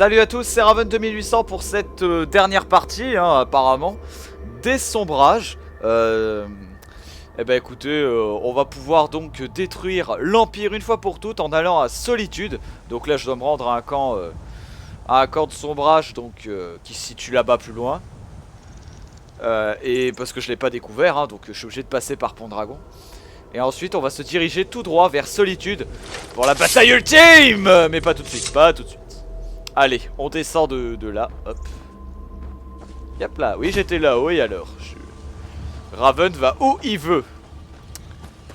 Salut à tous, c'est Raven 2800 pour cette dernière partie, hein, apparemment, des sombrages. Eh ben écoutez, on va pouvoir donc détruire l'Empire une fois pour toutes en allant à Solitude. Donc là je dois me rendre à un camp de sombrage donc, qui se situe là-bas plus loin. Et parce que je l'ai pas découvert, hein, donc je suis obligé de passer par Pendragon. Et ensuite on va se diriger tout droit vers Solitude pour la bataille ultime. Mais pas tout de suite, pas tout de suite. Allez, on descend de là, hop. Yep là, oui j'étais là-haut et alors Raven va où il veut.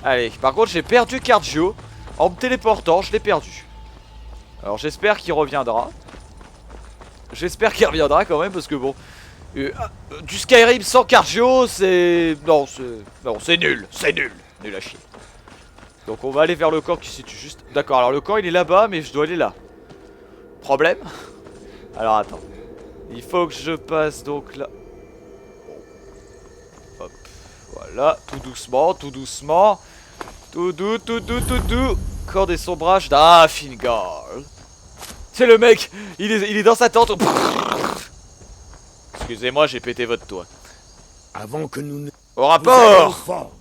Allez, par contre j'ai perdu Cardio. En me téléportant, je l'ai perdu. Alors j'espère qu'il reviendra. J'espère qu'il reviendra quand même parce que bon... du Skyrim sans Cardio, c'est... Non, c'est nul, c'est nul. Nul à chier. Donc on va aller vers le camp qui se situe juste... D'accord, alors le camp il est là-bas mais je dois aller là. Problème. Alors attends. Il faut que je passe donc là. Hop. Voilà. Tout doucement, tout doucement. Tout doux, tout doux, tout doux. Corps des sombrages d'Afingal. C'est le mec. Il est dans sa tente. Excusez-moi, j'ai pété votre toit. Avant que nous ne... Au rapport.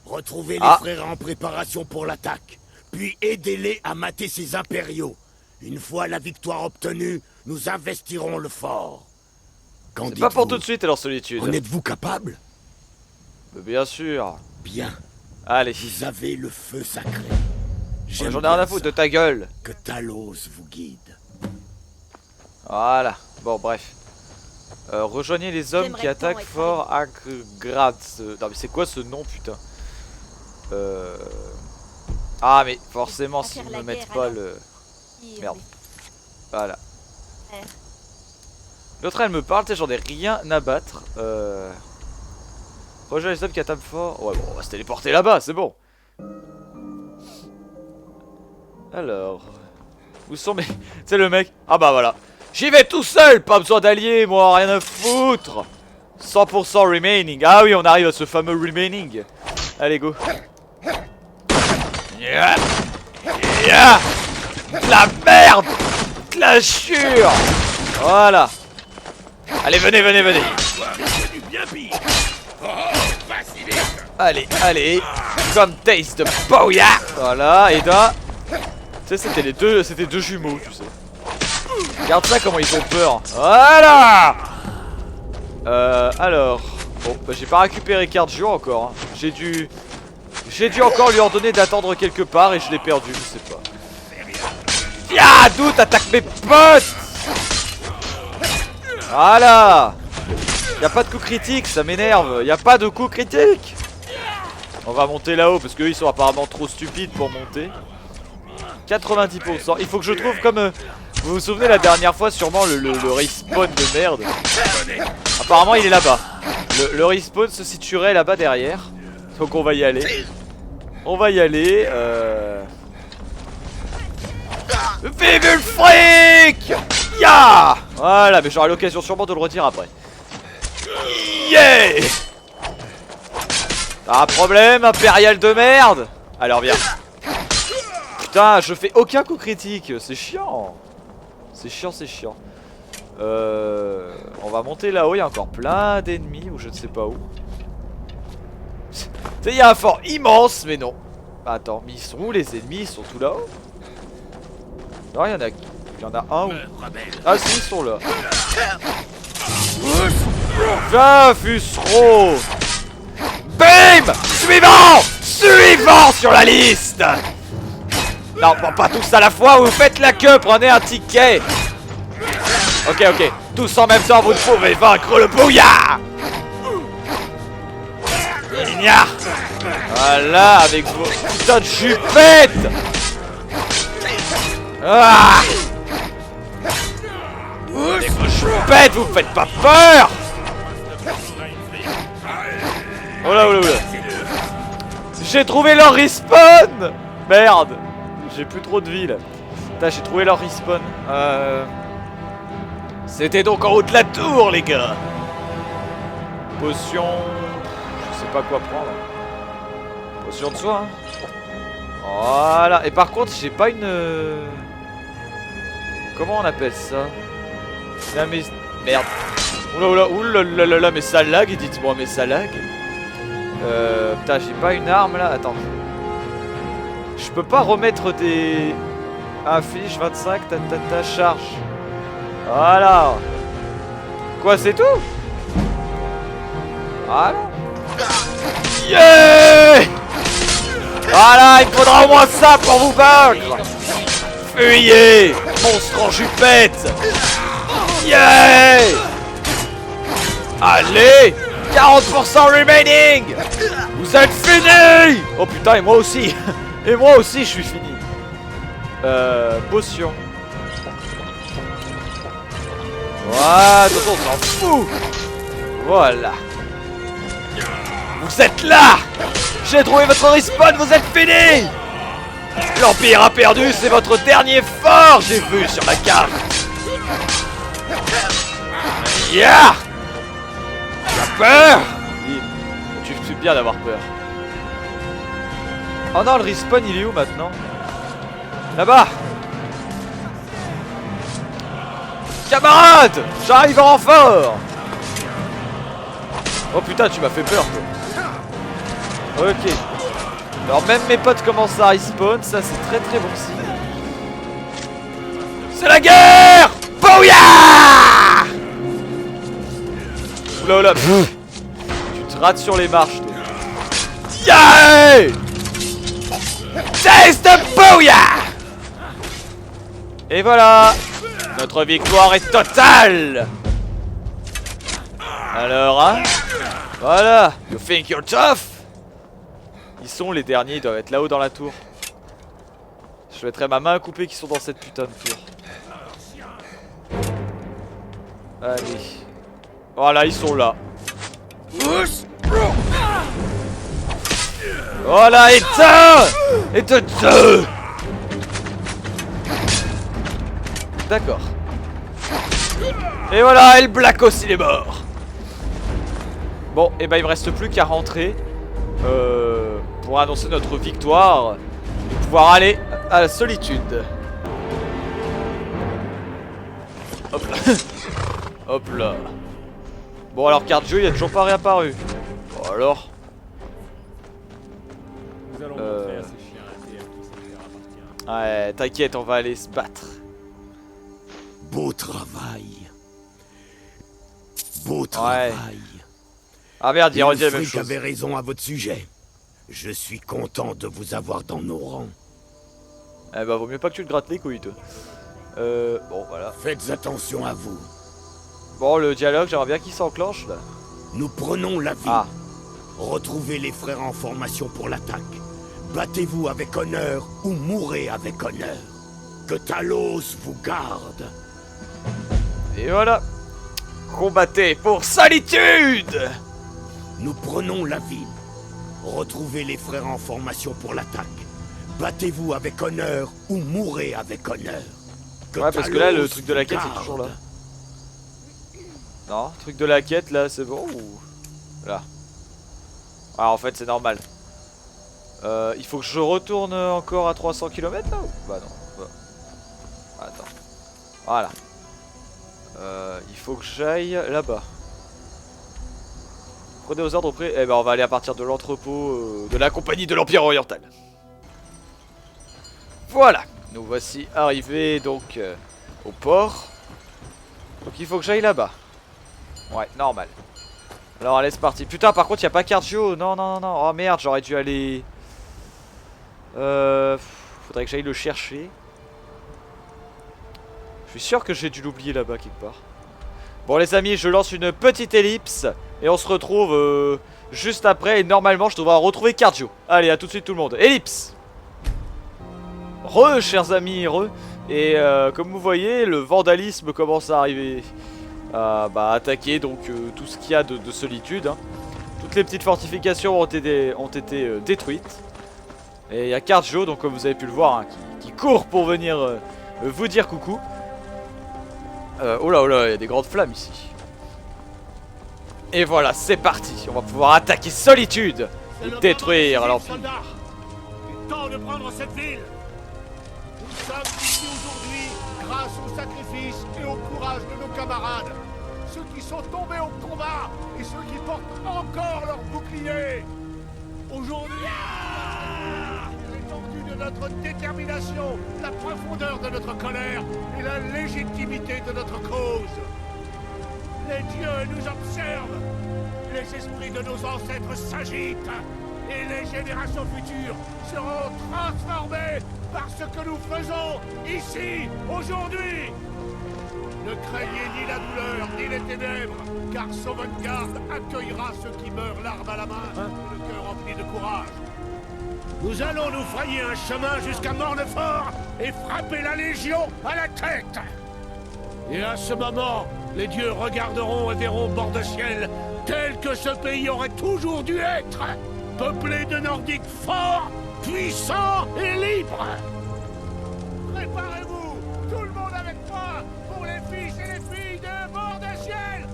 Retrouvez les frères en préparation pour l'attaque. Puis aidez-les à mater ces impériaux. Une fois la victoire obtenue, nous investirons le fort. C'est pas pour tout de suite alors Solitude. En êtes-vous capable? Bien sûr. Bien. Allez. Vous avez le feu sacré. J'en ai rien à foutre de ta gueule. Que Talos vous guide. Voilà. Bon bref. Rejoignez les hommes qui attaquent Fort Agrad. Non mais c'est quoi ce nom putain? Ah mais forcément s'ils me mettent pas le... Merde. Voilà. L'autre elle me parle, tu sais, j'en ai rien à battre. Rejoins les hommes qui attaquent fort. Ouais bon, on va se téléporter là-bas, c'est bon. Alors... Où sont mes... Tu sais le mec... Ah bah voilà. J'y vais tout seul, pas besoin d'alliés, moi, rien à foutre. 100% remaining. Ah oui, on arrive à ce fameux remaining. Allez, go. Yeah. Yeah. De la merde. De la chure. Voilà. Allez, venez, venez, venez. Allez, allez. Comme taste de Booyah. Voilà, et là... Tu sais, c'était deux jumeaux, tu sais. Regarde ça, comment ils ont peur. Voilà. Alors... Bon, bah j'ai pas récupéré Cardio encore. Hein. J'ai dû encore lui ordonner d'attendre quelque part et je l'ai perdu, je sais pas. Ah, d'où t'attaques mes potes. Voilà. Y'a pas de coup critique, ça m'énerve. Y'a pas de coup critique. On va monter là-haut parce qu'eux ils sont apparemment trop stupides pour monter. 90%. Il faut que je trouve comme... vous vous souvenez la dernière fois sûrement le respawn de merde. Apparemment il est là-bas. Le respawn se situerait là-bas derrière. Donc on va y aller. On va y aller. Vive le fric! Ya! Voilà, mais j'aurai l'occasion sûrement de le redire après. Yeah! T'as un problème, impérial de merde? Alors viens. Putain, je fais aucun coup critique, c'est chiant. C'est chiant, c'est chiant. On va monter là-haut, il y a encore plein d'ennemis ou je ne sais pas où. Tu sais, il y a un fort immense, mais non. Attends, mais ils sont où les ennemis? Ils sont tout là-haut? Non, il y en a un où... Ah si, ils sont là. Viens, Fusro. Bim! Suivant! Suivant sur la liste! Non, bon, pas tous à la fois, vous faites la queue, prenez un ticket. Ok, ok, tous en même temps, vous ne pouvez vaincre le Booyah. Ignare. Voilà, avec vos putains de jupettes. Ah. Avec vos jupettes, vous me faites pas peur. Oh là, oh là, oh là. J'ai trouvé leur respawn. Merde. J'ai plus trop de vie là. Putain, j'ai trouvé leur respawn. C'était donc en haut de la tour, les gars. Potion... Je sais pas quoi prendre. Potion de soin. Hein. Voilà. Et par contre, j'ai pas une... Comment on appelle ça? La mais... Merde. Oula, oula, mais ça lag, dites-moi, mais ça lag. Putain, j'ai pas une arme là. Attends. Je peux pas remettre des... Affiche 25, ta charge. Voilà. Quoi, c'est tout? Voilà. Yeah! Voilà, il faudra au moins ça pour vous vaincre. Fuyez, monstre en jupette. Yeah! Allez, 40% remaining. Vous êtes finis. Oh putain, et moi aussi. Et moi aussi, je suis fini. Potion. Voilà, de toute façon, on s'en fout. Voilà. Vous êtes là. J'ai trouvé votre respawn, vous êtes finis. L'Empire a perdu, c'est votre dernier fort, j'ai vu sur la carte. Yeah. T'as peur? Tu fais bien d'avoir peur. Oh non, le respawn il est où maintenant? Là-bas. Camarade, j'arrive en renfort. Oh putain, tu m'as fait peur toi. Ok. Alors même mes potes commencent à respawn, ça c'est très très bon signe. C'est la guerre. Bouya. Oula oula. Tu te rates sur les marches toi. Yeah. Taste the bouya. Et voilà. Notre victoire est totale. Alors hein. Voilà. You think you're tough? Ils sont les derniers, ils doivent être là-haut dans la tour. Je mettrai ma main à couper qu'ils sont dans cette putain de tour. Allez. Voilà, ils sont là. Voilà, éteins. Et de deux. D'accord. Et voilà, El Blacos il est mort. Bon, et ben il me reste plus qu'à rentrer pour annoncer notre victoire et pouvoir aller à la solitude. Hop là. Hop là. Bon alors Cardjo il a toujours pas réapparu. Bon alors. Ouais, t'inquiète, on va aller se battre. Beau travail. Beau travail. Ouais. Ah merde, il redit la même chose. Avait raison à votre sujet. Je suis content de vous avoir dans nos rangs. Eh bah vaut mieux pas que tu te grattes les couilles toi. Bon voilà. Faites attention à vous. Bon le dialogue, j'aimerais bien qu'il s'enclenche là. Nous prenons la ville. Ah. Retrouvez les frères en formation pour l'attaque. Battez-vous avec honneur ou mourrez avec honneur. Que Talos vous garde. Et voilà. Combattez pour solitude. Nous prenons la ville. Retrouvez les frères en formation pour l'attaque. Battez-vous avec honneur ou mourrez avec honneur. Que ouais, parce que là, le Talos truc de la quête garde. est toujours là. Non, truc de la quête là, c'est bon ou... Là. Ah, en fait, c'est normal. Il faut que je retourne encore à 300 km là ou... Bah non. Bah. Attends. Voilà. Il faut que j'aille là-bas. Prenez aux ordres auprès. Eh ben on va aller à partir de l'entrepôt de la compagnie de l'Empire Oriental. Voilà. Nous voici arrivés donc au port. Donc il faut que j'aille là-bas. Ouais, normal. Alors allez, c'est parti. Putain, par contre, il n'y a pas Cardjo. Non, non, non, non. Oh merde, j'aurais dû aller... Faudrait que j'aille le chercher. Je suis sûr que j'ai dû l'oublier là-bas quelque part. Bon les amis, je lance une petite ellipse. Et on se retrouve juste après. Et normalement, je devrais retrouver Cardjo. Allez, à tout de suite tout le monde. Ellipse. Re, chers amis, re. Et comme vous voyez, le vandalisme commence à arriver. Bah, attaquer donc tout ce qu'il y a de solitude. Hein. Toutes les petites fortifications ont été détruites. Et il y a Cardjo, donc comme vous avez pu le voir, hein, qui court pour venir vous dire coucou. Oh là, il y a des grandes flammes ici. Et voilà, c'est parti. On va pouvoir attaquer Solitude et détruire l'Empire. Temps de prendre cette ville. Nous sommes ici aujourd'hui grâce au sacrifice et au courage de nos camarades, ceux qui sont tombés au combat et ceux qui portent encore leur bouclier. Aujourd'hui, l'étendue de notre détermination, la profondeur de notre colère et la légitimité de notre cause. Les dieux nous observent, les esprits de nos ancêtres s'agitent, et les générations futures seront transformées par ce que nous faisons ici, aujourd'hui. Ne craignez ni la douleur, ni les ténèbres, car Sovngarde accueillera ceux qui meurent l'arme à la main, et le cœur rempli de courage. Nous allons nous frayer un chemin jusqu'à Mornefort et frapper la Légion à la tête. Et à ce moment, les dieux regarderont et verront bord de ciel tel que ce pays aurait toujours dû être, peuplé de Nordiques forts, puissants et libres. Préparez-vous, tout le monde avec moi, pour les fils et les filles de bord de ciel.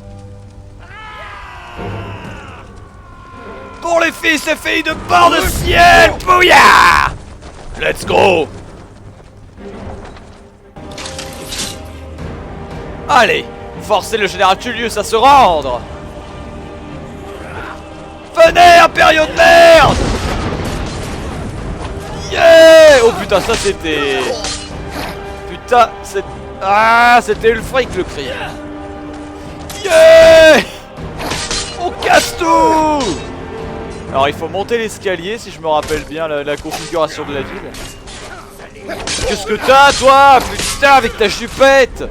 Pour les fils et filles de bord de ciel, bouillard! Let's go! Allez, forcez le général Tullius à se rendre! Venez, impériaux de merde! Yeah! Oh putain, ça c'était... Putain, c'est... Ah, c'était Ulfric le cri! Yeah! On casse tout! Alors il faut monter l'escalier si je me rappelle bien la configuration de la ville. Qu'est-ce que t'as toi? Putain, avec ta jupette!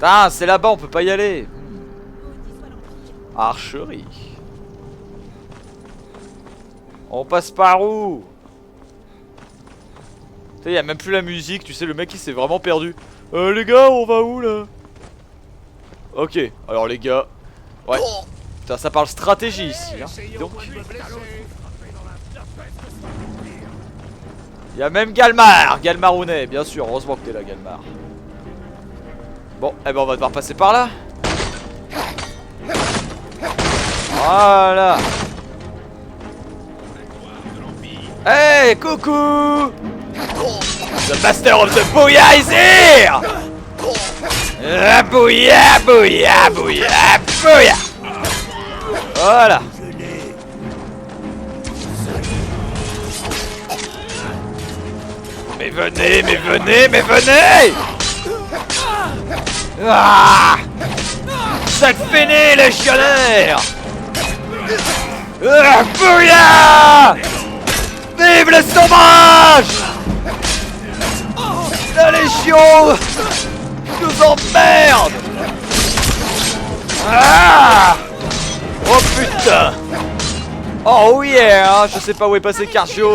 Ah, c'est là-bas, on peut pas y aller. Archerie. On passe par où? Tu sais, y a même plus la musique, tu sais, le mec il s'est vraiment perdu. Les gars, on va où là? Ok, alors les gars. Ouais. Putain, ça parle stratégie ici, hein. Donc. Il y a même Galmar, Galmarounet, bien sûr, heureusement que t'es là, Galmar. Bon, eh ben on va devoir passer par là. Voilà. Hey, coucou! The Master of the Booyah is here! Booyah, booyah, booyah, booyah! Voilà. Mais venez, mais venez, mais venez! Ah! Ça te finit, légionnaire! Bouillard! Vive les sauvages! La Légion nous emmerde! Ah! Oh putain! Oh yeah! Je sais pas où est passé Cargio.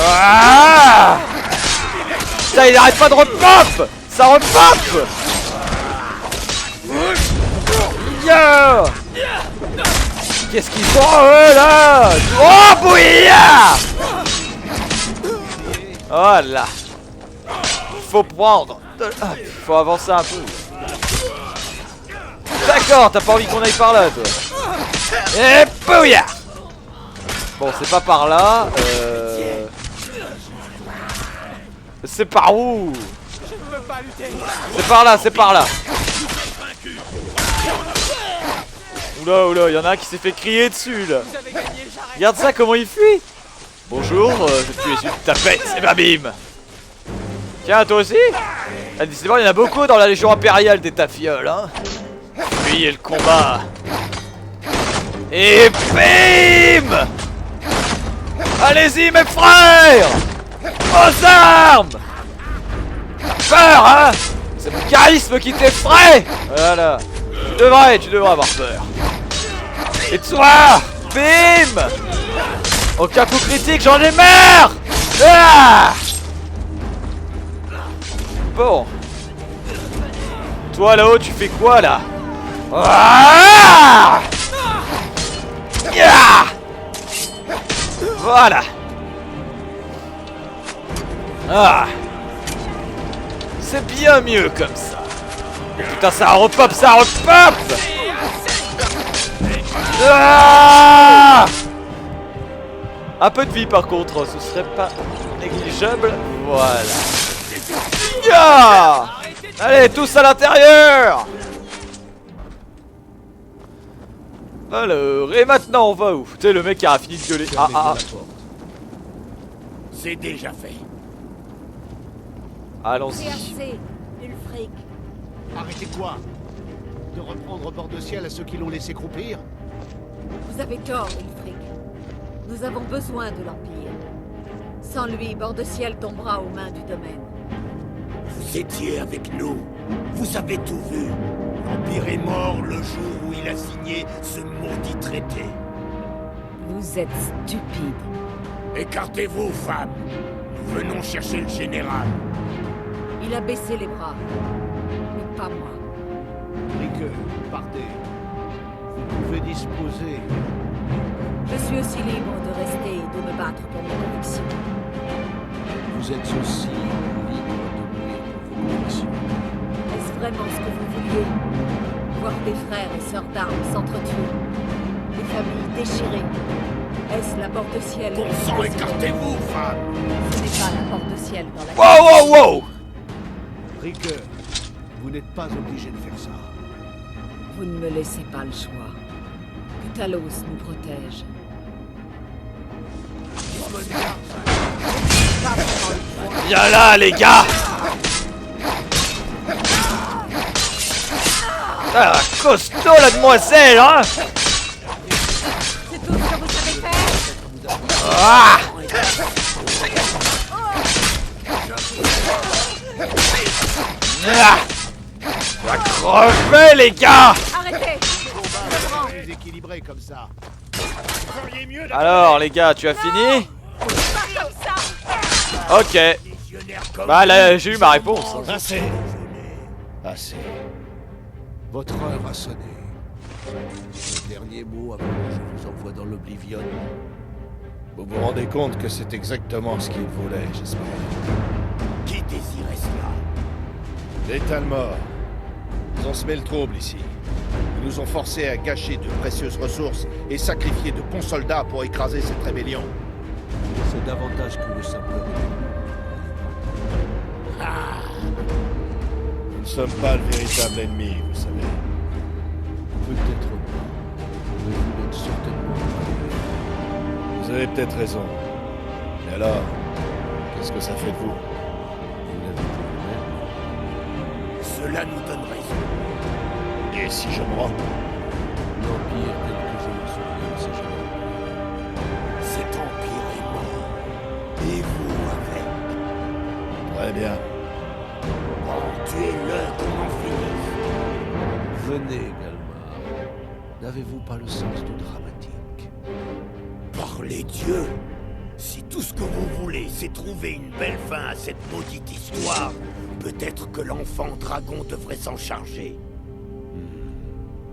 Ah! Putain, il arrête pas de repop! Ça repop! Yeah! Qu'est-ce qu'ils font eux là? Oh bouillard! Voilà. Faut prendre. Faut avancer un peu. D'accord, t'as pas envie qu'on aille par là toi. Et bouillard! Bon, c'est pas par là. C'est par où? C'est par là, c'est par là. Oula, oula, y'en a un qui s'est fait crier dessus là. Regarde ça, comment il fuit. Bonjour, je suis une tapette, c'est ma bim. Tiens, toi aussi. Ah, décidément, il y en a beaucoup dans la Légion impériale des tafioles, hein. Fuyez le combat. Et bim! Allez-y, mes frères! Aux armes! Peur, hein? C'est mon charisme qui t'effraie! Voilà. Tu devrais avoir peur. Et toi, bim! Aucun coup critique, j'en ai marre! Ah! Bon. Toi là-haut, tu fais quoi là? Ah! Yeah! Voilà. Ah! C'est bien mieux comme ça. Putain, ça repop, ça repop! Ah! Un peu de vie par contre, ce serait pas négligeable. Voilà. Ya! Allez, tous à l'intérieur! Alors, et maintenant on va où? Tu sais, le mec qui a fini de gueuler. C'est déjà fait. Allons-y. C'est assez, Ulfric. Arrêtez quoi? De reprendre bord de ciel à ceux qui l'ont laissé croupir? Vous avez tort, Ulfric. Nous avons besoin de l'Empire. Sans lui, bord de ciel tombera aux mains du domaine. Vous étiez avec nous. Vous avez tout vu. L'Empire est mort le jour où il a signé ce maudit traité. Vous êtes stupide. Écartez-vous, femmes. Nous venons chercher le général. Il a baissé les bras. Mais pas moi. Rique, partez. Vous pouvez disposer. Je suis aussi libre de rester et de me battre pour mes convictions. Vous êtes aussi libre de mourir pour vos convictions. Est-ce vraiment ce que vous vouliez? Voir des frères et sœurs d'armes s'entretuer. Des familles déchirées. Est-ce la porte de ciel? Bon sang, écartez-vous, femmes. Ce n'est pas la porte de ciel dans la... Wow, wow, wow! Rique, vous n'êtes pas obligé de faire ça. Vous ne me laissez pas le choix. Que Talos nous protège. Viens là, les gars! Ah, costaud la demoiselle, hein! C'est tout ce que vous savez faire? Ah! Ah! Va crever, les gars! Arrêtez! Plus équilibré comme ça. Alors, les gars, tu as fini? Pas comme ça! Ok. Bah là, j'ai eu ma réponse. Assez. Assez. Votre heure a sonné. Le dernier mot avant que je vous envoie dans l'Oblivion. Vous vous rendez compte que c'est exactement ce qu'il voulait, j'espère. Qui désirait cela? Les Talmor. Ils ont semé le trouble ici. Ils nous ont forcés à gâcher de précieuses ressources et sacrifier de bons soldats pour écraser cette rébellion. C'est davantage que le simple Nous ne sommes pas le véritable ennemi, vous savez. peut-être pas. Mais vous n'êtes certainement pas. Vous avez peut-être raison. Mais alors, qu'est-ce que ça fait de vous? Vous l'avez dit vous-même. Cela nous donne raison. Et si je me rends? L'Empire tel que je me souviens, c'est jamais. Cet empire est mort. Et vous avec. Très bien. Oh, tuez-le qu'on en finisse. Venez, Galmar. N'avez-vous pas le sens du dramatique? Par les dieux! Si tout ce que vous voulez, c'est trouver une belle fin à cette maudite histoire, peut-être que l'enfant dragon devrait s'en charger.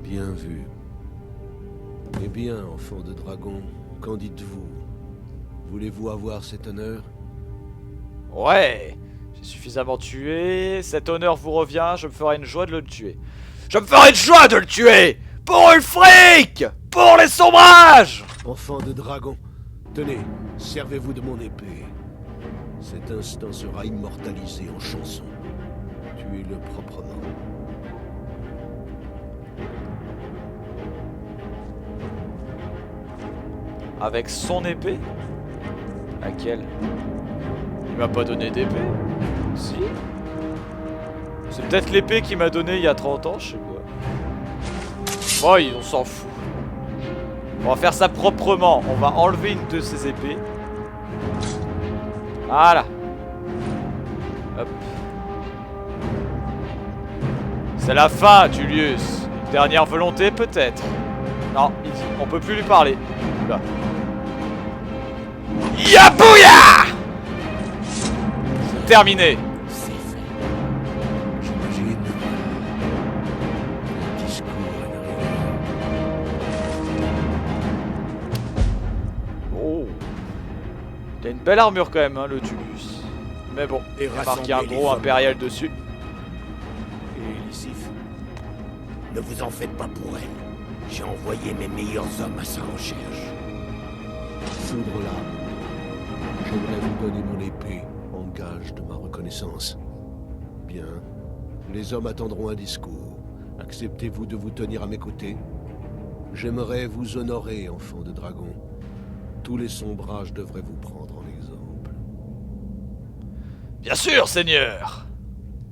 Bien vu. Eh bien, enfant de dragon, qu'en dites-vous? Voulez-vous avoir cet honneur? Ouais, j'ai suffisamment tué. Cet honneur vous revient, je me ferai une joie de le tuer. Je me ferai une joie de le tuer! Pour Ulfric! Pour les sombrages! Enfant de dragon, tenez, servez-vous de mon épée. Cet instant sera immortalisé en chanson. Tuez-le proprement. Avec son épée? Laquelle? Il m'a pas donné d'épée? Si? C'est peut-être l'épée qu'il m'a donné il y a 30 ans, je sais pas. Bon, on s'en fout. On va faire ça proprement. On va enlever une de ses épées. Voilà. Hop. C'est la fin, Tullius. Une dernière volonté, peut-être. Non, on peut plus lui parler. Là. Yabouya! C'est terminé. C'est fait. J'imagine. Le discours est arrivé. Oh. T'as une belle armure quand même, hein, le Tullius. Mais bon, Et il y a marqué un rassembler les gros hommes. impérial dessus. Et Lysif, ne vous en faites pas pour elle. J'ai envoyé mes meilleurs hommes à sa recherche. Foudre là. J'aimerais vous donner mon épée en gage de ma reconnaissance. Bien. Les hommes attendront un discours. Acceptez-vous de vous tenir à mes côtés? J'aimerais vous honorer, enfant de dragon. Tous les sombrages devraient vous prendre en exemple. Bien sûr, Seigneur!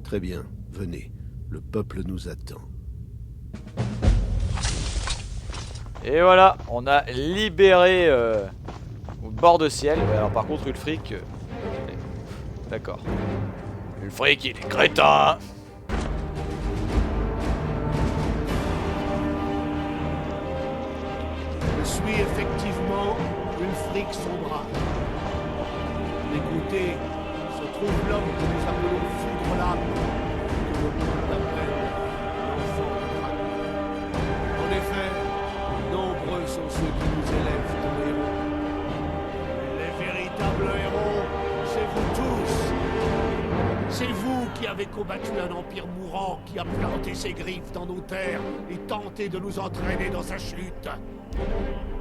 Très bien, venez. Le peuple nous attend. Et voilà, on a libéré au bord de ciel. Alors par contre, Ulfric... D'accord. Ulfric, il est crétin! Je suis effectivement Ulfric Sombrage. Écoutez, se trouve l'homme que nous appelons Foudre l'âme, que le monde appelle l'enfant de dragon. En effet, nombreux sont ceux qui nous élèvent comme héros. Mais les véritables héros, c'est vous tous. C'est vous qui avez combattu un empire mourant qui a planté ses griffes dans nos terres et tenté de nous entraîner dans sa chute.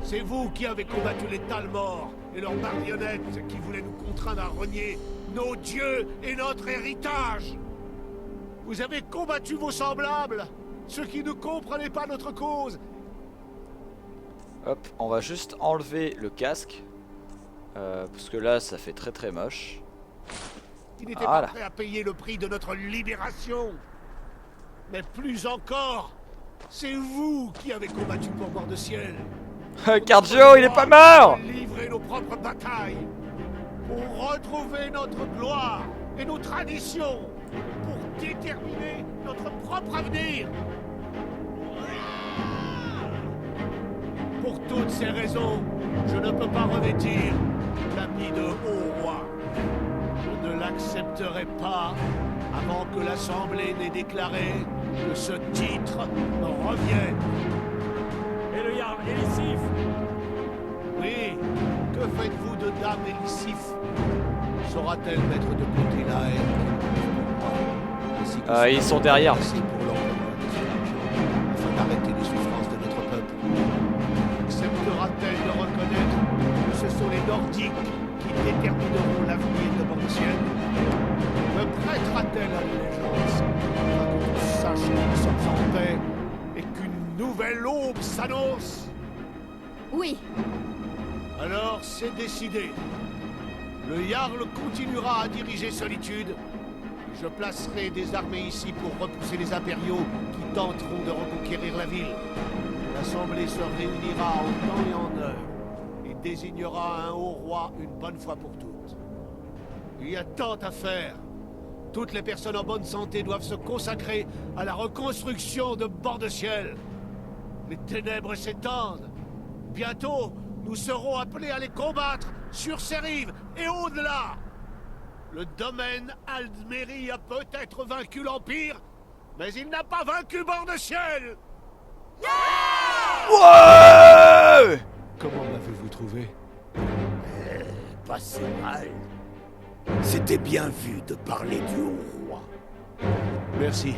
C'est vous qui avez combattu les Talmors et leurs marionnettes qui voulaient nous contraindre à renier nos dieux et notre héritage. Vous avez combattu vos semblables, ceux qui ne comprenaient pas notre cause. Hop, on va juste enlever le casque. Parce que là, ça fait très très moche. Ils n'étaient Voilà. pas prêts à payer le prix de notre libération. Mais plus encore, c'est vous qui avez combattu pour Bord de Ciel. Cardjo, il est pas mort! Livrer nos propres batailles pour retrouver notre gloire et nos traditions, pour déterminer notre propre avenir. Pour toutes ces raisons, je ne peux pas revêtir l'habit de haut roi. Je ne l'accepterai pas avant que l'Assemblée n'ait déclaré que ce titre me revienne. Et le Jarl Elisif? Oui, que faites-vous de Dame Elisif? Saura-t-elle mettre de côté la haine ainsi que Ils sont derrière. pour l'emploi des argent, afin d'arrêter les souffrances de notre peuple? Acceptera-t-elle de reconnaître que ce sont les Nordiques qui détermineront l'avenir de Bord-de-Ciel? Me prêtera-t-elle allégeance afin que tous sachent que nous sommes en paix et qu'une nouvelle aube s'annonce? Oui, Alors c'est décidé. Le Jarl continuera à diriger Solitude. Je placerai des armées ici pour repousser les impériaux qui tenteront de reconquérir la ville. L'Assemblée se réunira en temps et en heure et désignera un haut roi une bonne fois pour toutes. Il y a tant à faire. Toutes les personnes en bonne santé doivent se consacrer à la reconstruction de Bord-de-Ciel. Les ténèbres s'étendent. Bientôt, nous serons appelés à les combattre sur ces rives et au-delà. Le domaine Aldmeri a peut-être vaincu l'Empire, mais il n'a pas vaincu Bord-de-Ciel. Ouais! Comment m'avez-vous trouvé? Pas si mal. C'était bien vu de parler du haut roi. Merci.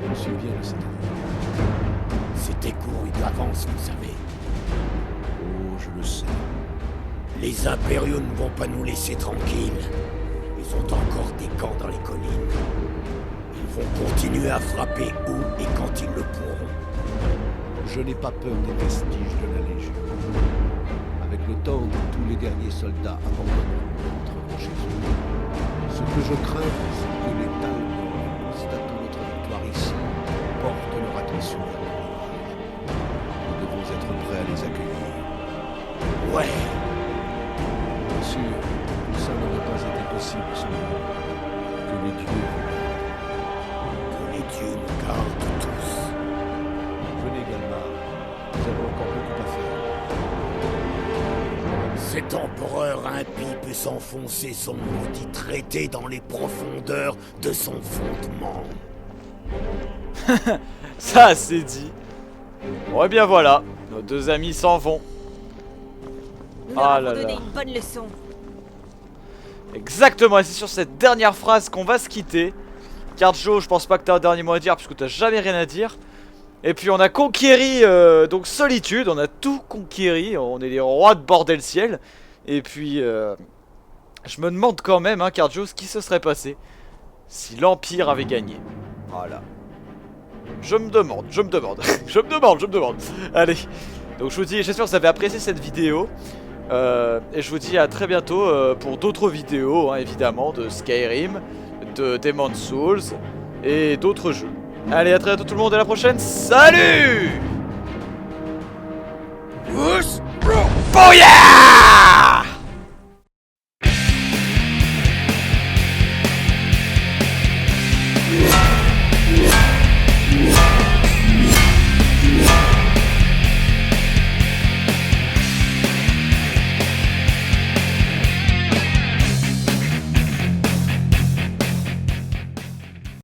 Je suis bien de cette année. C'était couru d'avance, vous savez. Oh, je le sais. Les impériaux ne vont pas nous laisser tranquilles. Ils ont encore des camps dans les collines. Ils vont continuer à frapper où et quand ils le pourront. Je n'ai pas peur des vestiges de la Légion. Avec le temps, tous les derniers soldats abandonneront et entreront chez eux. Ce que je crains, c'est que les Talmors, constatant notre victoire ici, portent leur attention vers le village. Nous devons être prêts à les accueillir. Ouais, Bien sûr, tout ça n'aurait pas été possible sans nous. Que les dieux que les dieux nous gardent tous. venez, Galmar. Nous avons encore beaucoup à faire. Cet empereur impie peut s'enfoncer son maudit traité dans les profondeurs de son fondement. Ça, c'est dit. Bon, et bien voilà. Nos deux amis s'en vont. nous Ah leur là avons donné là. une bonne leçon. Exactement, et c'est sur cette dernière phrase qu'on va se quitter. Cardjo, je pense pas que t'as un dernier mot à dire, puisque t'as jamais rien à dire. Et puis on a conquéri donc Solitude, on a tout conquéri, on est les rois de Bordel Ciel. Et puis Je me demande quand même, hein, Cardio, ce qui se serait passé si l'Empire avait gagné. Voilà. Je me demande, je me demande. Je me demande. Allez. Donc je vous dis, j'espère que vous avez apprécié cette vidéo. Et je vous dis à très bientôt pour d'autres vidéos, hein, évidemment, de Skyrim, de Demon's Souls et d'autres jeux. Allez, à très bientôt tout le monde et à la prochaine. Salut! Booyah!